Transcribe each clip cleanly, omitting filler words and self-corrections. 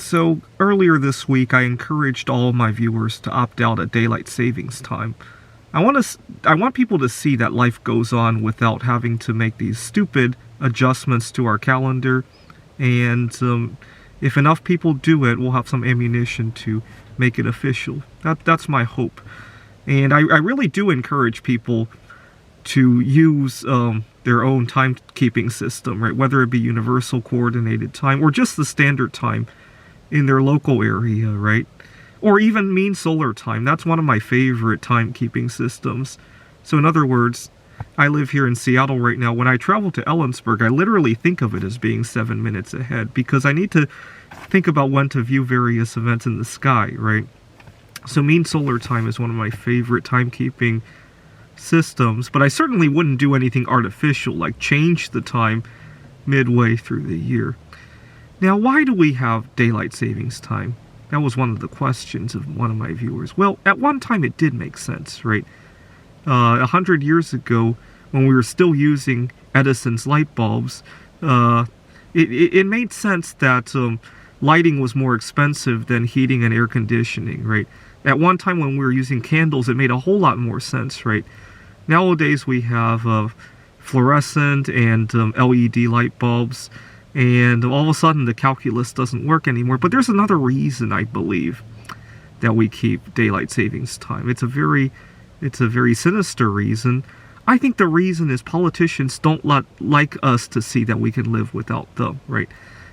So earlier this week, I encouraged all of my viewers to opt out at daylight savings time. I want people to see that life goes on without having to make these stupid adjustments to our calendar, and if enough people do it, we'll have some ammunition to make it official. That's my hope. And I really do encourage people to use their own timekeeping system, right? Whether it be universal coordinated time or just the standard time in their local area, right? Or even mean solar time. That's one of my favorite timekeeping systems. So in other words, I live here in Seattle right now. When I travel to Ellensburg, I literally think of it as being 7 minutes ahead because I need to think about when to view various events in the sky, right? So mean solar time is one of my favorite timekeeping systems, but I certainly wouldn't do anything artificial like change the time midway through the year. Now, why do we have daylight savings time? That was one of the questions of one of my viewers. Well, at one time it did make sense, right? 100 years ago, when we were still using Edison's light bulbs, it made sense that lighting was more expensive than heating and air conditioning, right? At one time when we were using candles, it made a whole lot more sense, right? Nowadays we have fluorescent and LED light bulbs, and all of a sudden the calculus doesn't work anymore. But there's another reason, I believe, that we keep daylight savings time. It's a very sinister reason. I think the reason is politicians don't like us to see that we can live without them, right?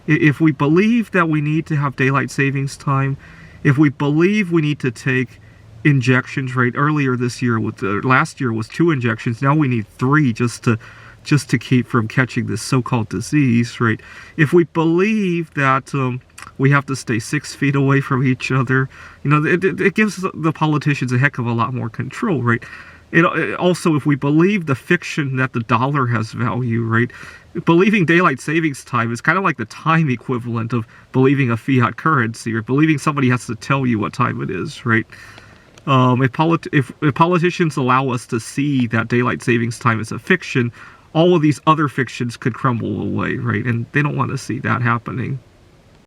If we believe that we need to have daylight savings time, if we believe we need to take injections, right? Earlier this year, last year was 2 injections. Now we need 3 just to keep from catching this so-called disease, right? If we believe that we have to stay 6 feet away from each other, you know, it gives the politicians a heck of a lot more control, right? Also, if we believe the fiction that the dollar has value, right? Believing daylight savings time is kind of like the time equivalent of believing a fiat currency, or believing somebody has to tell you what time it is, right? If politicians allow us to see that daylight savings time is a fiction, all of these other fictions could crumble away, right? And they don't want to see that happening.